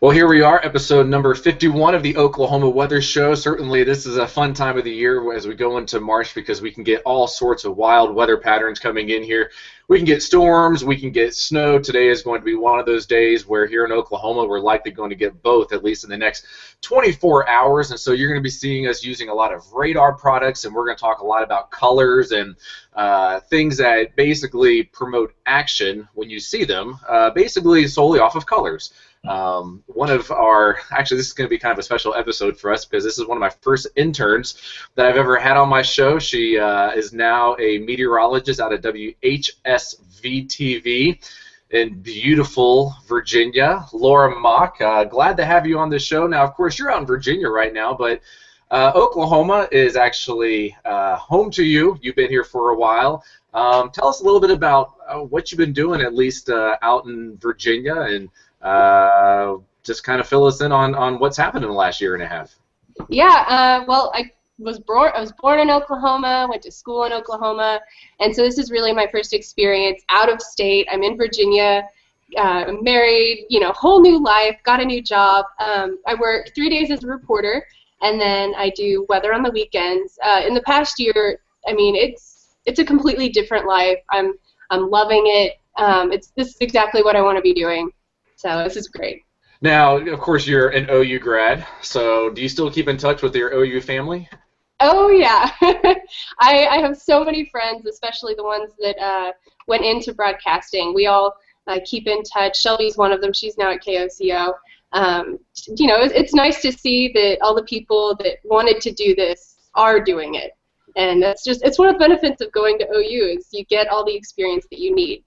Well, here we are, episode number 51 of the Oklahoma Weather Show. Certainly, this is a fun time of the year as we go into March because we can get all sorts of wild weather patterns coming in here. We can get storms, we can get snow. Today is going to be one of those days where here in Oklahoma we're likely going to get both, at least in the next 24 hours. And so you're going to be seeing us using a lot of radar products, and we're going to talk a lot about colors and things that basically promote action when you see them, basically solely off of colors. Actually, this is going to be kind of a special episode for us because this is one of my first interns that I've ever had on my show. She is now a meteorologist out of WHSV-TV in beautiful Virginia. Laura Mock, glad to have you on the show. Now, of course, you're out in Virginia right now, but Oklahoma is actually home to you. You've been here for a while. Tell us a little bit about what you've been doing, at least out in Virginia, and just kind of fill us in on what's happened in the last year and a half. Yeah, well, I was born in Oklahoma, went to school in Oklahoma, and so this is really my first experience out of state. I'm in Virginia, married, whole new life, got a new job. I work 3 days as a reporter, and then I do weather on the weekends. In the past year, I mean, it's a completely different life. I'm loving it. This is exactly what I want to be doing. So this is great. Now, of course, you're an OU grad, so do you still keep in touch with your OU family? Oh, yeah. I have so many friends, especially the ones that went into broadcasting. We all keep in touch. Shelby's one of them. She's now at KOCO. It's nice to see that all the people that wanted to do this are doing it. And it's one of the benefits of going to OU is you get all the experience that you need.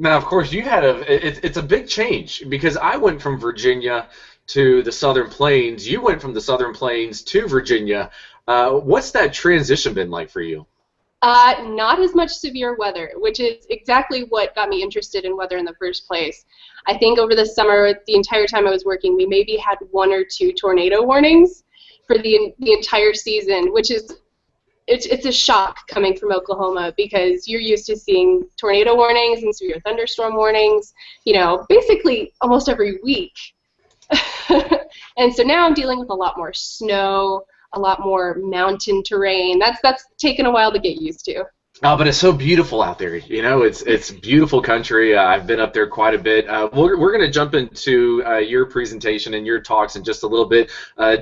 Now, of course, you had it's a big change because I went from Virginia to the Southern Plains. You went from the Southern Plains to Virginia. What's that transition been like for you? Not as much severe weather, which is exactly what got me interested in weather in the first place. I think over the summer, the entire time I was working, we maybe had 1 or 2 tornado warnings for the entire season, which is it's a shock coming from Oklahoma because you're used to seeing tornado warnings and severe thunderstorm warnings, basically almost every week. And so now I'm dealing with a lot more snow, a lot more mountain terrain. That's taken a while to get used to. Oh, but it's so beautiful out there. It's beautiful country. I've been up there quite a bit. We're going to jump into your presentation and your talks in just a little bit.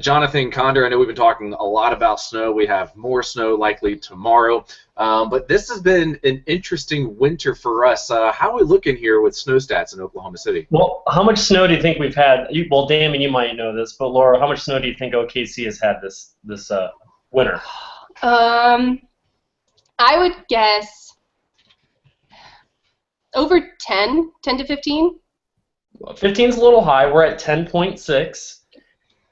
Jonathan Conder, I know we've been talking a lot about snow. We have more snow likely tomorrow. But this has been an interesting winter for us. How are we looking here with snow stats in Oklahoma City? Well, how much snow do you think we've had? Well, Damon, you might know this, but Laura, how much snow do you think OKC has had this winter? I would guess over 10 to 15. 15 is a little high. We're at 10.6,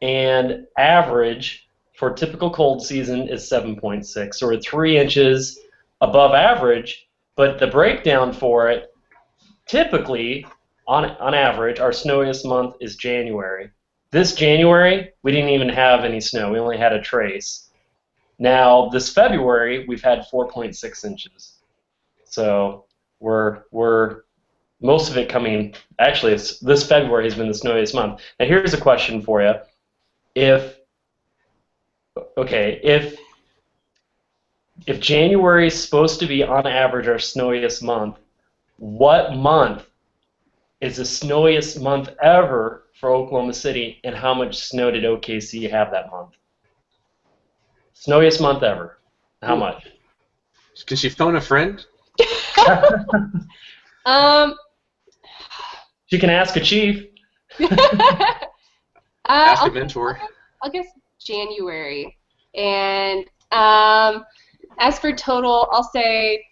and average for typical cold season is 7.6. So we're 3 inches above average, but the breakdown for it, typically, on average, our snowiest month is January. This January, we didn't even have any snow. We only had a trace. Now, this February, we've had 4.6 inches. So we're most of it coming, actually, this February has been the snowiest month. Now, here's a question for you. If January is supposed to be, on average, our snowiest month, what month is the snowiest month ever for Oklahoma City, and how much snow did OKC have that month? Snowiest month ever. How much? Can she phone a friend? She can ask a chief. Ask a mentor. I'll guess January. And as for total, I'll say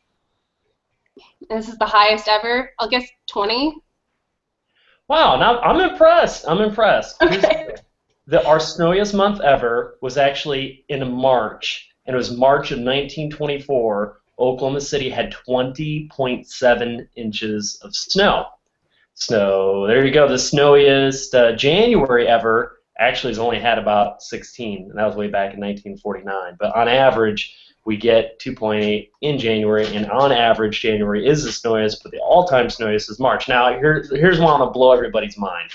this is the highest ever. I'll guess 20. Wow, now I'm impressed. Okay. Our snowiest month ever was actually in March, and it was March of 1924. Oklahoma City had 20.7 inches of snow. So there you go. The snowiest January ever actually has only had about 16, and that was way back in 1949. But on average, we get 2.8 in January, and on average, January is the snowiest, but the all-time snowiest is March. Now, here's one to blow everybody's mind.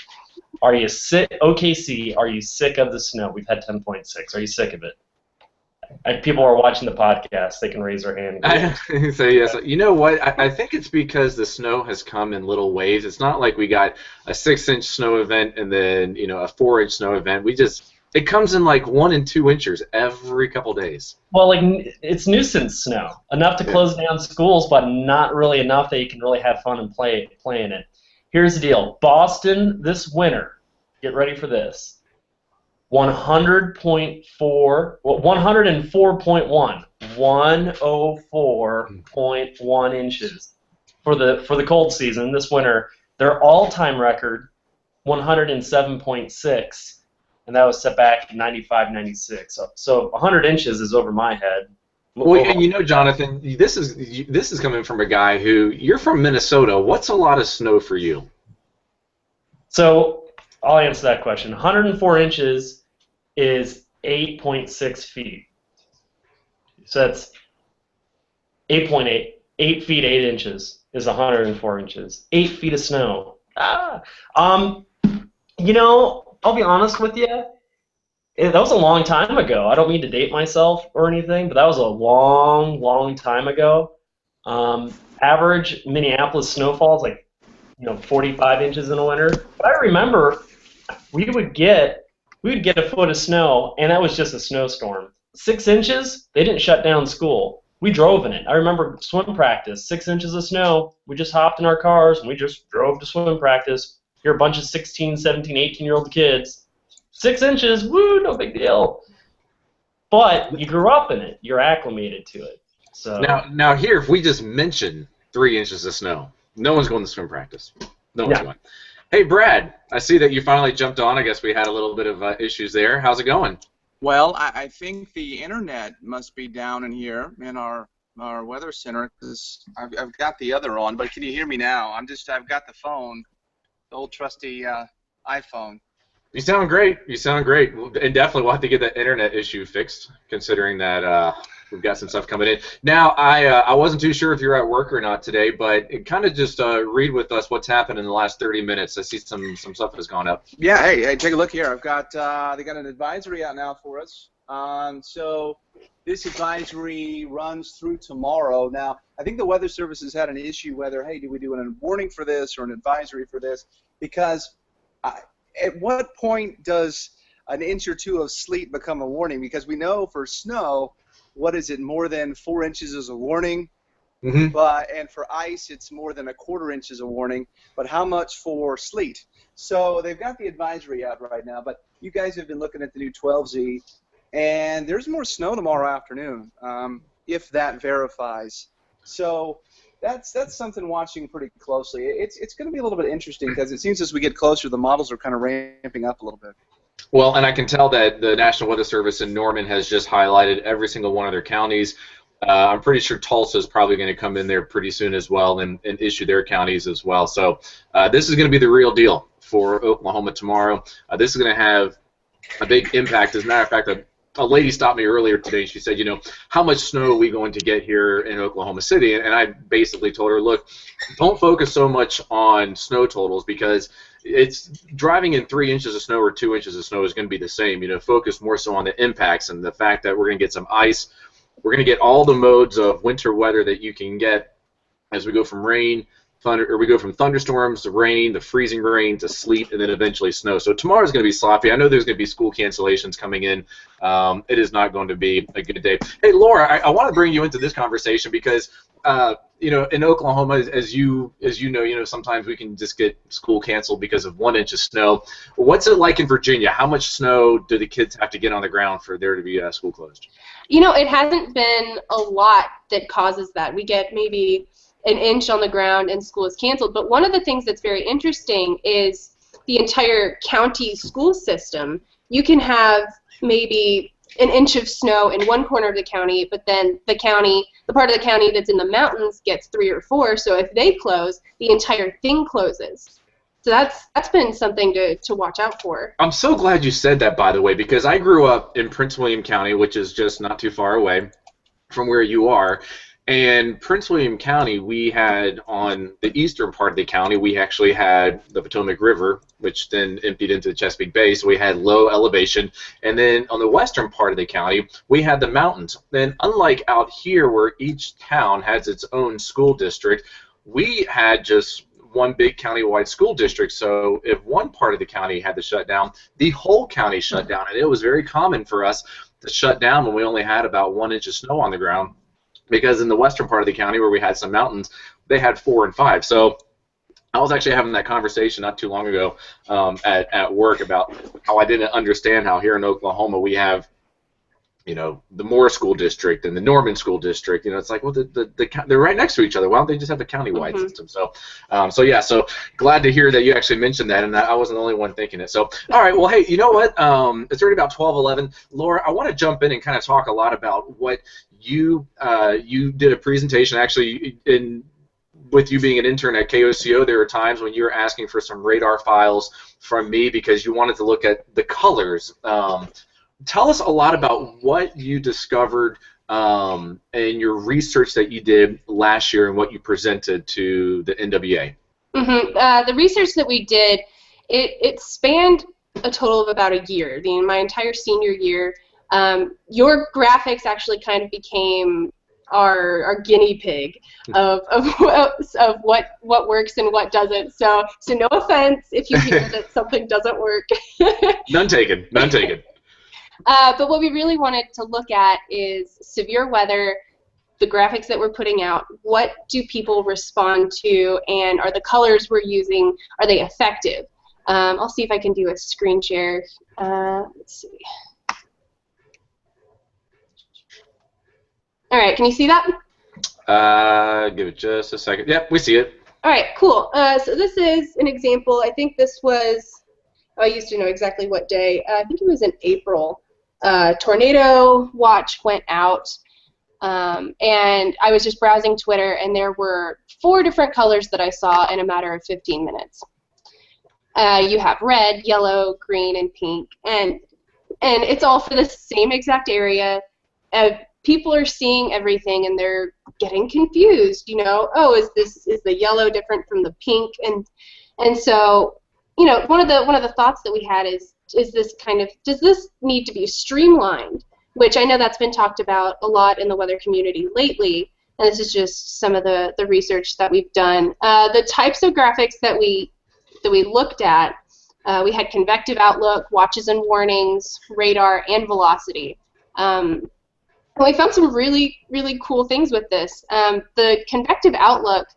Are you sick? OKC, are you sick of the snow? We've had 10.6. Are you sick of it? People are watching the podcast. They can raise their hand. So yes, you know what? I think it's because the snow has come in little waves. It's not like we got a 6-inch snow event and then a 4-inch snow event. It comes in like 1 and 2 inches every couple days. Well, like it's nuisance snow, enough to close down schools, but not really enough that you can really have fun and play in it. Here's the deal: Boston this winter. Get ready for this. 104.1, 104.1 inches for the cold season this winter. Their all-time record, 107.6, and that was set back in 95, 96. So 100 inches is over my head. Well, and Jonathan, this is coming from a guy who, you're from Minnesota. What's a lot of snow for you? So I'll answer that question. 104 inches is 8.6 feet. So that's 8.8. 8 feet 8 inches is 104 inches. 8 feet of snow. I'll be honest with you. That was a long time ago. I don't mean to date myself or anything, but that was a long, long time ago. Average Minneapolis snowfall is like 45 inches in a winter. But I remember we would get a foot of snow, and that was just a snowstorm. 6 inches, they didn't shut down school. We drove in it. I remember swim practice, 6 inches of snow. We just hopped in our cars, and we just drove to swim practice. You're a bunch of 16, 17, 18-year-old kids. 6 inches, woo, no big deal. But you grew up in it. You're acclimated to it. So Now here, if we just mention 3 inches of snow, no one's going to swim practice. No one's going. Hey, Brad, I see that you finally jumped on. I guess we had a little bit of issues there. How's it going? Well, I think the internet must be down in here in our weather center because I've got the other on. But can you hear me now? I've got the phone, the old trusty iPhone. You sound great. And definitely we'll have to get that internet issue fixed, considering that we've got some stuff coming in. Now, I wasn't too sure if you're at work or not today, but kind of just read with us what's happened in the last 30 minutes. I see some stuff has gone up. Yeah, hey, take a look here. I've got they got an advisory out now for us. So this advisory runs through tomorrow. Now, I think the Weather Service has had an issue whether, hey, do we do a warning for this or an advisory for this? Because at what point does an inch or two of sleet become a warning? Because we know for snow, what is it, more than 4 inches is a warning, and for ice it's more than 1/4 inch is a warning, but how much for sleet? So they've got the advisory out right now, but you guys have been looking at the new 12Z, and there's more snow tomorrow afternoon, if that verifies. So that's something watching pretty closely. It's going to be a little bit interesting because it seems as we get closer, the models are kind of ramping up a little bit. Well, and I can tell that the National Weather Service in Norman has just highlighted every single one of their counties. I'm pretty sure Tulsa is probably going to come in there pretty soon as well and issue their counties as well. So this is going to be the real deal for Oklahoma tomorrow. This is going to have a big impact. As a matter of fact, a lady stopped me earlier today and she said, how much snow are we going to get here in Oklahoma City? And I basically told her, look, don't focus so much on snow totals because it's driving in 3 inches of snow or 2 inches of snow is going to be the same. Focus more so on the impacts and the fact that we're going to get some ice. We're going to get all the modes of winter weather that you can get as we go from rain, we go from thunderstorms to rain, to freezing rain, to sleet, and then eventually snow. So tomorrow's going to be sloppy. I know there's going to be school cancellations coming in. It is not going to be a good day. Hey, Laura, I want to bring you into this conversation because, in Oklahoma, as you know, sometimes we can just get school canceled because of 1 inch of snow. What's it like in Virginia? How much snow do the kids have to get on the ground for there to be school closed? It hasn't been a lot that causes that. We get maybe an inch on the ground and school is canceled. But one of the things that's very interesting is the entire county school system. You can have maybe an inch of snow in one corner of the county, but then the part of the county that's in the mountains gets 3 or 4. So if they close, the entire thing closes. So that's been something to watch out for. I'm so glad you said that, by the way, because I grew up in Prince William County, which is just not too far away from where you are. And Prince William County, we had on the eastern part of the county, we actually had the Potomac River, which then emptied into the Chesapeake Bay, so we had low elevation. And then on the western part of the county, we had the mountains. And unlike out here where each town has its own school district, we had just one big county-wide school district. So if one part of the county had to shut down, the whole county shut down. And it was very common for us to shut down when we only had about 1 inch of snow on the ground. Because in the western part of the county where we had some mountains, they had 4 and 5. So I was actually having that conversation not too long ago at work about how I didn't understand how here in Oklahoma we have, you know, the Moore School District and the Norman School District. You know, it's like, well, they're right next to each other. Why don't they just have a county-wide system? So, so glad to hear that you actually mentioned that, and that I wasn't the only one thinking it. So, all right, well, hey, you know what? It's already about 12:11. Laura, I want to jump in and kind of talk a lot about what you did a presentation actually with you being an intern at KOCO. There were times when you were asking for some radar files from me because you wanted to look at the colors. Tell us a lot about what you discovered and your research that you did last year and what you presented to the NWA. The research that we did, it spanned a total of about a year, my entire senior year. Your graphics actually kind of became our guinea pig of what works and what doesn't. So no offense if you hear that something doesn't work. None taken. None taken. But what we really wanted to look at is severe weather, the graphics that we're putting out, what do people respond to, and are the colors we're using, are they effective? I'll see if I can do a screen share. Let's see. All right, can you see that? Give it just a second. Yep, we see it. All right, cool. So this is an example. I think this was, I used to know exactly what day. I think it was in April. Tornado watch went out, and I was just browsing Twitter, and there were 4 different colors that I saw in a matter of 15 minutes. You have red, yellow, green, and pink, and it's all for the same exact area. People are seeing everything, and they're getting confused. You know, oh, is the yellow different from the pink? And so, you know, one of the thoughts that we had is this kind of, does this need to be streamlined? Which I know that's been talked about a lot in the weather community lately, and this is just some of the research that we've done. The types of graphics that we looked at, we had convective outlook, watches and warnings, radar, and velocity. And we found some really, really cool things with this. The convective outlook,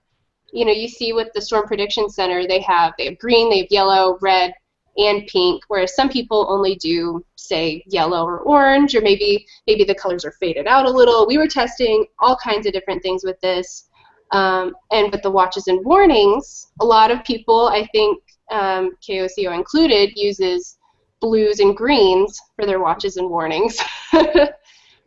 you know, you see with the Storm Prediction Center, they have green, they have yellow, red, and pink, whereas some people only do, say, yellow or orange, or maybe the colors are faded out a little. We were testing all kinds of different things with this. And with the watches and warnings, a lot of people, I think KOCO included, uses blues and greens for their watches and warnings.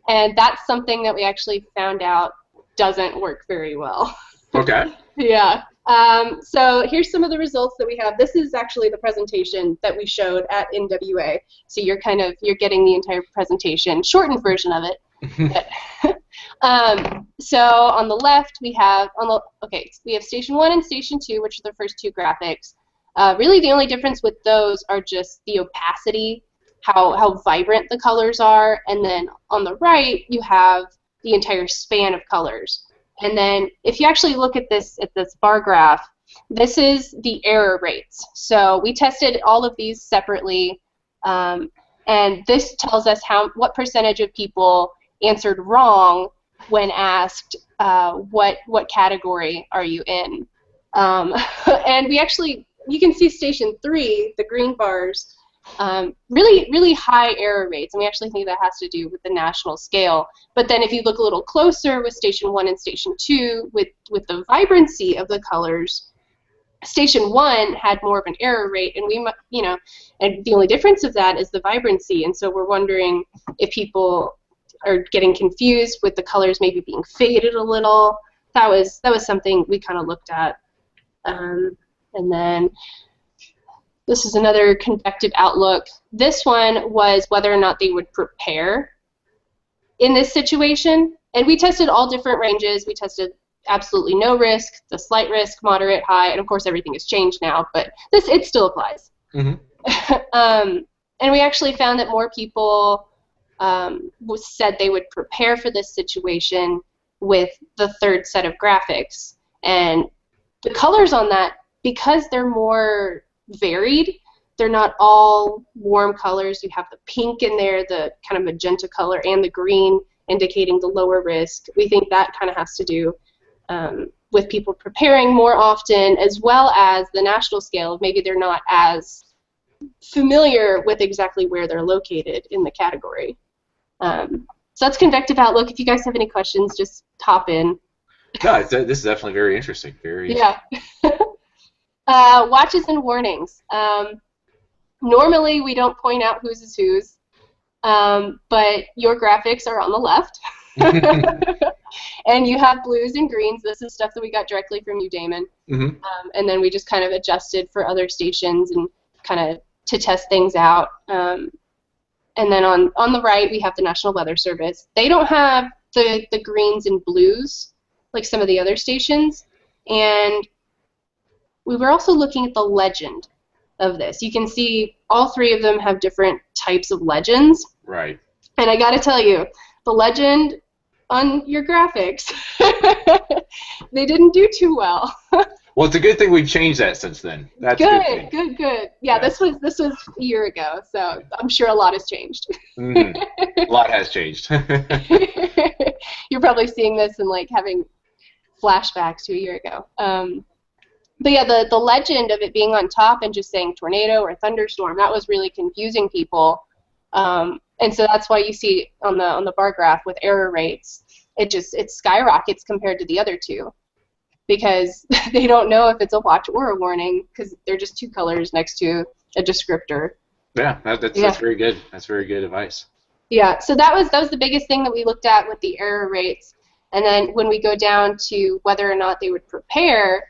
And that's something that we actually found out doesn't work very well. Okay. Yeah. So here's some of the results that we have. This is actually the presentation that we showed at NWA. So you're getting the entire presentation, shortened version of it. So on the left we have we have Station 1 and Station 2, which are the first 2 graphics. Really the only difference with those are just the opacity, how vibrant the colors are, and then on the right you have the entire span of colors. And then if you actually look at this bar graph, this is the error rates. So we tested all of these separately, and this tells us what percentage of people answered wrong when asked what category are you in. And we actually, you can see Station 3, the green bars, really, really high error rates, and we actually think that has to do with the national scale. But then if you look a little closer with Station 1 and Station 2, with the vibrancy of the colors, Station 1 had more of an error rate, and and the only difference of that is the vibrancy. And so we're wondering if people are getting confused with the colors maybe being faded a little. That was something we kind of looked at. And then this is another convective outlook. This one was whether or not they would prepare in this situation. And we tested all different ranges. We tested absolutely no risk, the slight risk, moderate, high, and of course everything has changed now, but it still applies. Mm-hmm. And we actually found that more people said they would prepare for this situation with the third set of graphics. And the colors on that, because they're more varied, they're not all warm colors. You have the pink in there, the kind of magenta color, and the green indicating the lower risk. We think that kind of has to do with people preparing more often, as well as the national scale of maybe they're not as familiar with exactly where they're located in the category. So that's Convective Outlook. If you guys have any questions, just hop in. No, this is definitely very interesting. Yeah. Watches and warnings. Normally we don't point out whose is whose, but your graphics are on the left. And you have blues and greens. This is stuff that we got directly from you, Damon. Mm-hmm. And then we just kind of adjusted for other stations and kind of to test things out. And then on the right, we have the National Weather Service. They don't have the greens and blues like some of the other stations. And we were also looking at the legend of this. You can see all three of them have different types of legends. Right. And I got to tell you, the legend on your graphics, they didn't do too well. Well, it's a good thing we've changed that since then. That's a good thing. Good. Yeah, this was a year ago, so I'm sure a lot has changed. Mm-hmm. A lot has changed. You're probably seeing this and like having flashbacks to a year ago. But yeah, the legend of it being on top and just saying tornado or thunderstorm, that was really confusing people. And so that's why you see on the bar graph with error rates, it skyrockets compared to the other two, because they don't know if it's a watch or a warning because they're just two colors next to a descriptor. Yeah, that's very good. That's very good advice. Yeah, so that was the biggest thing that we looked at with the error rates. And then when we go down to whether or not they would prepare,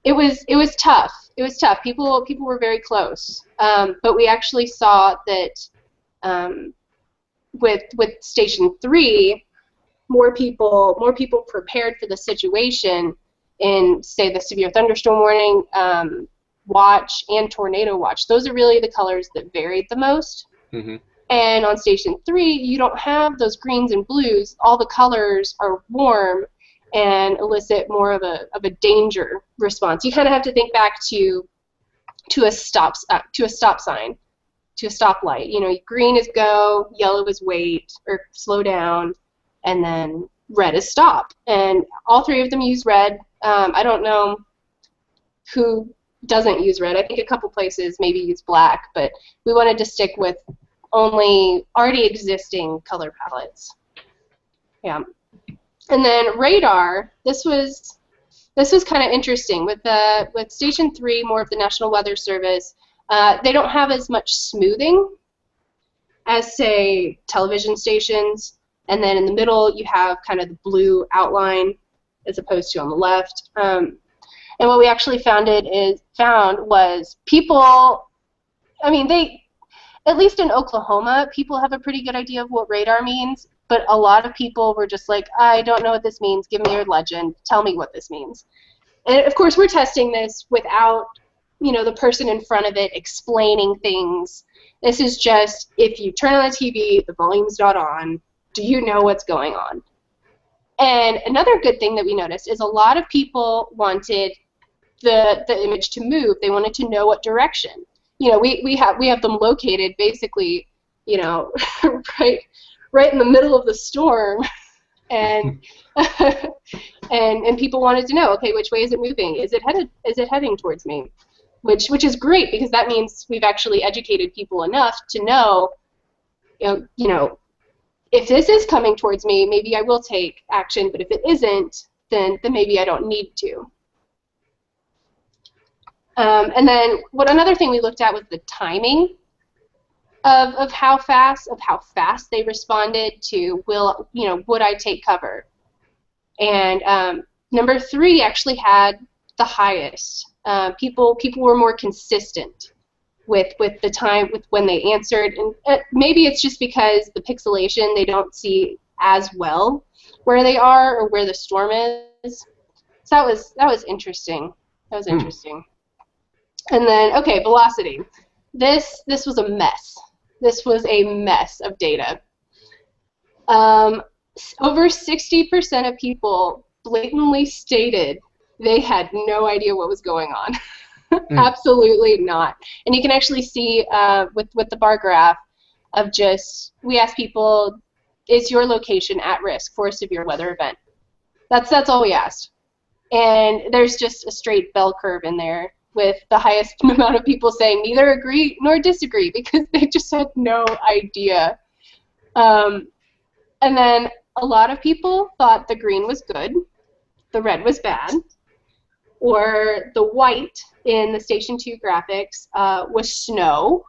it was tough. It was tough. People were very close. But we actually saw that with Station 3, more people prepared for the situation in, say, the severe thunderstorm warning, watch, and tornado watch. Those are really the colors that varied the most. Mm-hmm. And on Station 3, you don't have those greens and blues. All the colors are warm and elicit more of a danger response. You kind of have to think back to a stop sign, to a stoplight. You know, green is go, yellow is wait or slow down, and then red is stop. And all three of them use red. I don't know who doesn't use red. I think a couple places maybe use black, but we wanted to stick with only already existing color palettes. Yeah. And then radar, this was kind of interesting. With Station 3, more of the National Weather Service, they don't have as much smoothing as, say, television stations. And then in the middle, you have kind of the blue outline as opposed to on the left. And what we actually found was people, I mean, at least in Oklahoma, people have a pretty good idea of what radar means, but a lot of people were just like, I don't know what this means. Give me your legend. Tell me what this means. And of course, we're testing this without, the person in front of it explaining things. This is just, if you turn on the TV, the volume's not on, do you know what's going on? And another good thing that we noticed is a lot of people wanted the image to move. They wanted to know what direction. We have them located basically, right in the middle of the storm, and and people wanted to know, okay, which way is it moving? Is it heading towards me? Which is great, because that means we've actually educated people enough to know, if this is coming towards me, maybe I will take action, but if it isn't, then maybe I don't need to. And then another thing we looked at was the timing of how fast they responded to would I take cover. And number 3 actually had the highest. People were more consistent with the time with when they answered, and maybe it's just because the pixelation, they don't see as well where they are or where the storm is. So that was interesting. That was interesting. And then, okay, velocity. This was a mess. This was a mess of data. Over 60% of people blatantly stated they had no idea what was going on. Absolutely not. And you can actually see with the bar graph of just, we asked people, is your location at risk for a severe weather event? That's all we asked. And there's just a straight bell curve in there with the highest amount of people saying neither agree nor disagree because they just had no idea. And then a lot of people thought the green was good, the red was bad, or the white in the Station 2 graphics was snow.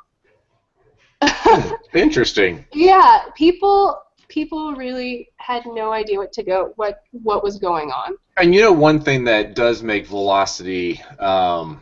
Interesting. Yeah, people really had no idea what was going on. And you know, one thing that does make velocity I'm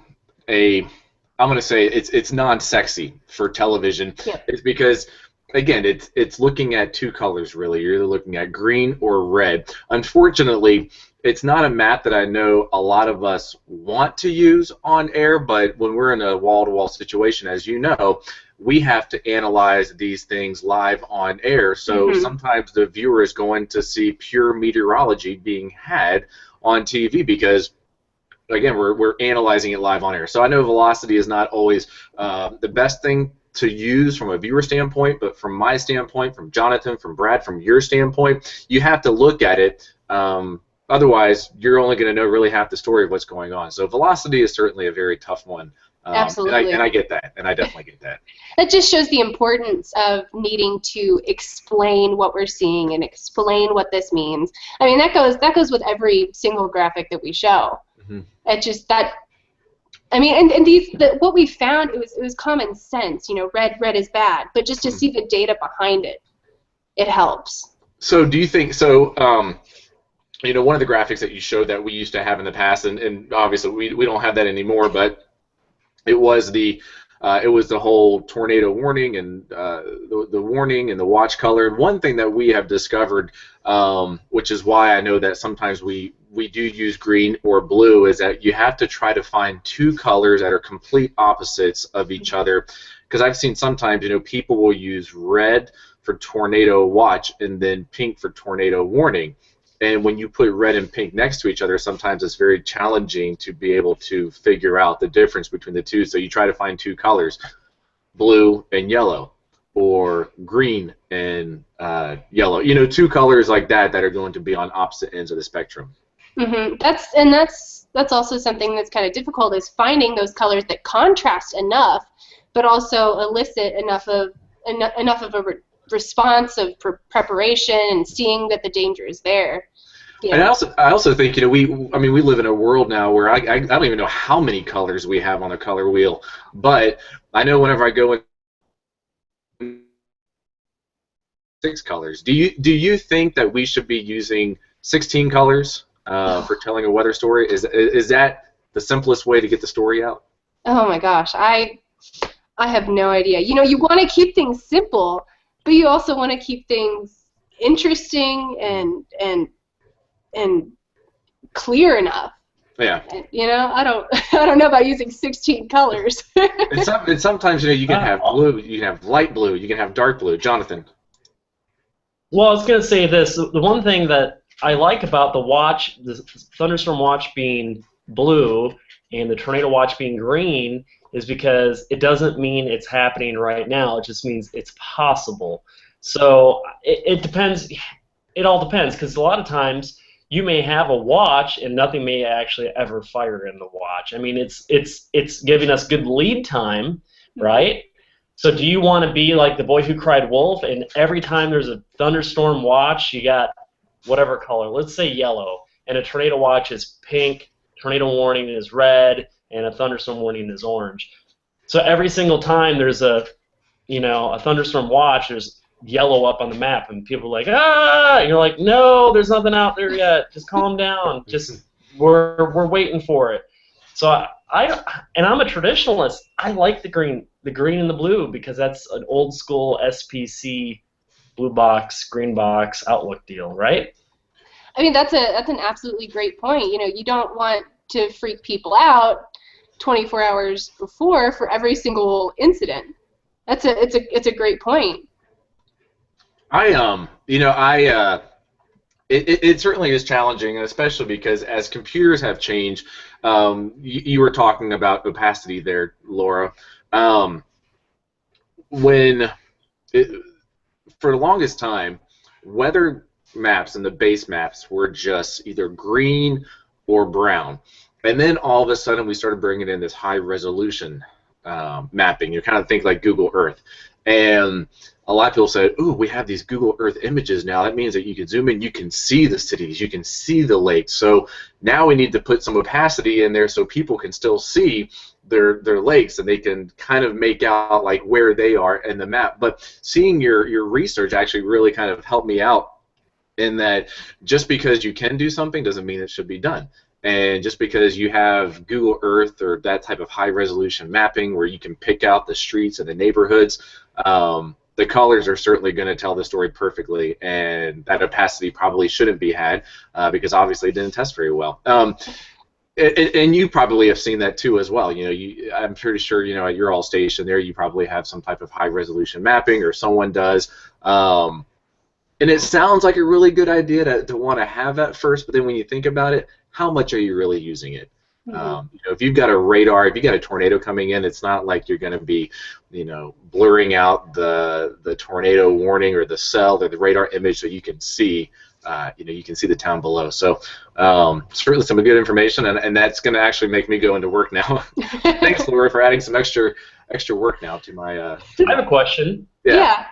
going to say it's non-sexy for television. Yeah. It's because, again, it's looking at two colors really. You're either looking at green or red. Unfortunately, it's not a map that I know a lot of us want to use on air, but when we're in a wall-to-wall situation, as you know, we have to analyze these things live on air. So sometimes the viewer is going to see pure meteorology being had on TV because, again, we're analyzing it live on air. So I know velocity is not always the best thing to use from a viewer standpoint, but from my standpoint, from Jonathan, from Brad, from your standpoint, you have to look at it. Otherwise, you're only going to know really half the story of what's going on. So velocity is certainly a very tough one. Absolutely. And I get that, and I definitely get that. That just shows the importance of needing to explain what we're seeing and explain what this means. I mean, that goes with every single graphic that we show. It just that. I mean, and what we found, it was common sense. You know, red is bad, but just to see the data behind it, it helps. So do you think so? You know, one of the graphics that you showed that we used to have in the past, and obviously we don't have that anymore, but it was the whole tornado warning and the warning and the watch color. And one thing that we have discovered, which is why I know that sometimes we do use green or blue, is that you have to try to find two colors that are complete opposites of each other. Because I've seen sometimes, you know, people will use red for tornado watch and then pink for tornado warning. And when you put red and pink next to each other, sometimes it's very challenging to be able to figure out the difference between the two. So you try to find two colors, blue and yellow, or green and yellow. You know, two colors like that are going to be on opposite ends of the spectrum. That's also something that's kind of difficult, is finding those colors that contrast enough, but also elicit enough of a response of preparation and seeing that the danger is there. Yeah. And I also think, you know, we live in a world now where I don't even know how many colors we have on the color wheel, but I know whenever I go in 6 colors. Do you think that we should be using 16 colors for telling a weather story? Is that the simplest way to get the story out? Oh my gosh, I have no idea. You know, you want to keep things simple, but you also want to keep things interesting and clear enough. Yeah. You know, I don't know about using 16 colors. and sometimes, you know, you can have blue, you can have light blue, you can have dark blue. Jonathan. Well, I was going to say this. The one thing that I like about the thunderstorm watch being blue and the tornado watch being green is because it doesn't mean it's happening right now. It just means it's possible. So it depends. It all depends, because a lot of times you may have a watch and nothing may actually ever fire in the watch. I mean, it's giving us good lead time, right? So do you want to be like the boy who cried wolf, and every time there's a thunderstorm watch, you got whatever color, let's say yellow, and a tornado watch is pink, tornado warning is red, and a thunderstorm warning is orange. So every single time there's a thunderstorm watch, there's yellow up on the map, and people are like, ah! And you're like, no, there's nothing out there yet. Just calm down. Just we're waiting for it. So I'm a traditionalist. I like the green and the blue, because that's an old school SPC blue box, green box, Outlook deal, right? I mean, that's an absolutely great point. You know, you don't want to freak people out 24 hours before for every single incident. It's a great point. It certainly is challenging, especially because as computers have changed, you were talking about opacity there, Laura. When for the longest time, weather maps and the base maps were just either green or brown, and then all of a sudden we started bringing in this high resolution mapping. You kind of think like Google Earth, and a lot of people said, "Ooh, we have these Google Earth images now. That means that you can zoom in, you can see the cities, you can see the lakes. So now we need to put some opacity in there so people can still see their lakes, and they can kind of make out like where they are in the map." But seeing your research actually really kind of helped me out in that just because you can do something doesn't mean it should be done. And just because you have Google Earth or that type of high-resolution mapping where you can pick out the streets and the neighborhoods, the colors are certainly going to tell the story perfectly, and that opacity probably shouldn't be had because obviously it didn't test very well. And you probably have seen that too as well. You know, I'm pretty sure, you know, at your all station there, you probably have some type of high-resolution mapping, or someone does. And it sounds like a really good idea to want to have that first, but then when you think about it, how much are you really using it? Mm-hmm. You know, if you've got a radar, if you got a tornado coming in, it's not like you're going to be, you know, blurring out the tornado warning or the cell or the radar image so you can see, you know, you can see the town below. So certainly some good information, and that's going to actually make me go into work now. Thanks, Laura, for adding some extra work now to my. I have a question. Yeah.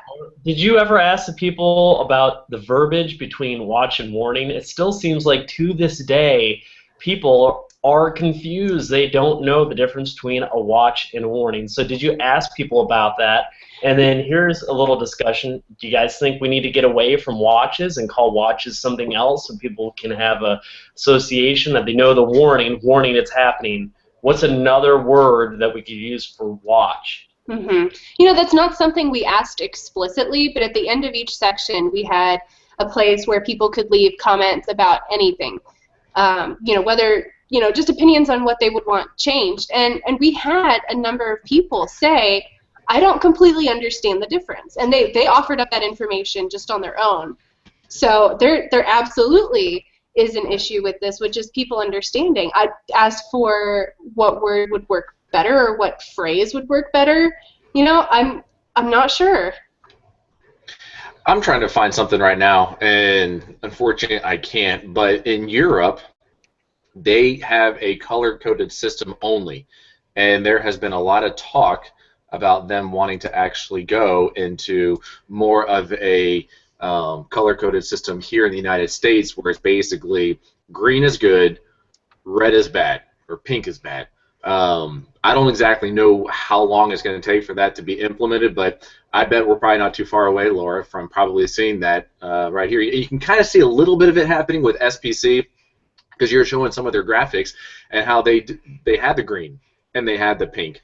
Did you ever ask the people about the verbiage between watch and warning? It still seems like to this day people are confused. They don't know the difference between a watch and a warning. So did you ask people about that? And then here's a little discussion. Do you guys think we need to get away from watches and call watches something else so people can have a association that they know the warning it's happening? What's another word that we could use for watch? Mm-hmm. You know, that's not something we asked explicitly, but at the end of each section we had a place where people could leave comments about anything. You know, whether, you know, just opinions on what they would want changed. And we had a number of people say, I don't completely understand the difference. And they offered up that information just on their own. So there absolutely is an issue with this, which is people understanding. I asked for what word would work better or what phrase would work better. You know, I'm not sure. I'm trying to find something right now, and unfortunately I can't. But in Europe, they have a color-coded system only, and there has been a lot of talk about them wanting to actually go into more of a color-coded system here in the United States, where it's basically green is good, red is bad, or pink is bad. I don't exactly know how long it's going to take for that to be implemented, but I bet we're probably not too far away, Laura, from probably seeing that right here. You can kind of see a little bit of it happening with SPC because you're showing some of their graphics and how they had the green and they had the pink.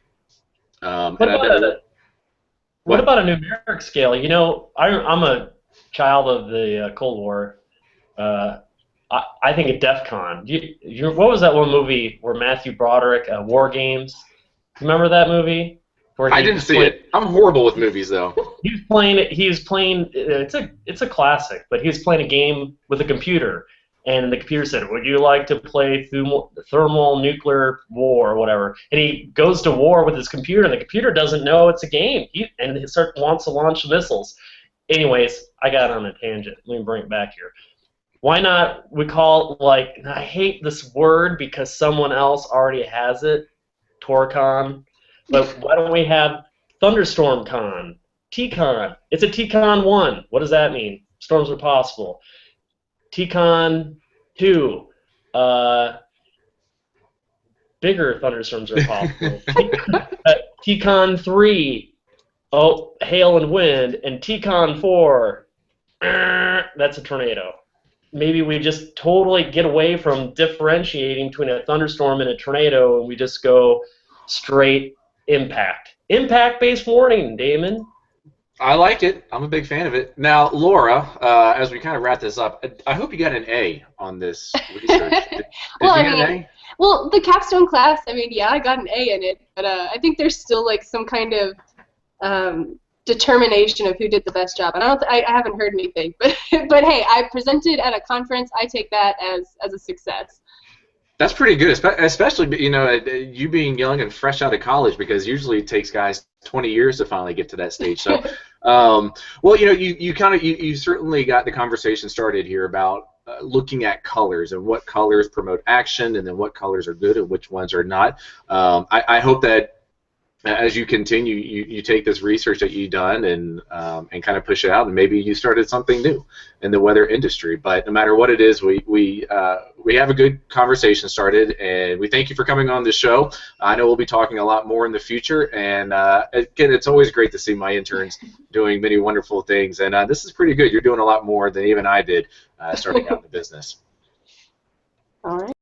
What about a numeric scale? You know, I'm a child of the Cold War. I think of DEF CON. What was that one movie where Matthew Broderick, War Games? Remember that movie? I didn't see it. I'm horrible with movies, though. He was playing. It's a classic, but he was playing a game with a computer, and the computer said, "Would you like to play thermal nuclear war or whatever?" And he goes to war with his computer, and the computer doesn't know it's a game, and he wants to launch missiles. Anyways, I got on a tangent. Let me bring it back here. Why not we call, like, I hate this word because someone else already has it, TorCon, but why don't we have Thunderstorm Con, TCon? It's a TCon 1. What does that mean? Storms are possible. TCon 2, bigger thunderstorms are possible. TCon 3, hail and wind, and TCon 4, that's a tornado. Maybe we just totally get away from differentiating between a thunderstorm and a tornado, and we just go straight impact. Impact-based warning, Damon. I like it. I'm a big fan of it. Now, Laura, as we kind of wrap this up, I hope you got an A on this research. Did Well, you I get mean, an A? well, the capstone class, I mean, yeah, I got an A in it, but I think there's still like some kind of determination of who did the best job. And I haven't heard anything, but hey, I presented at a conference. I take that as a success. That's pretty good, especially you being young and fresh out of college, because usually it takes guys 20 years to finally get to that stage. So, well, you certainly got the conversation started here about looking at colors and what colors promote action, and then what colors are good and which ones are not. I hope that as you continue, you take this research that you've done and kind of push it out, and maybe you started something new in the weather industry. But no matter what it is, we have a good conversation started, and we thank you for coming on the show. I know we'll be talking a lot more in the future, and again, it's always great to see my interns doing many wonderful things, and this is pretty good. You're doing a lot more than even I did starting out in the business. All right.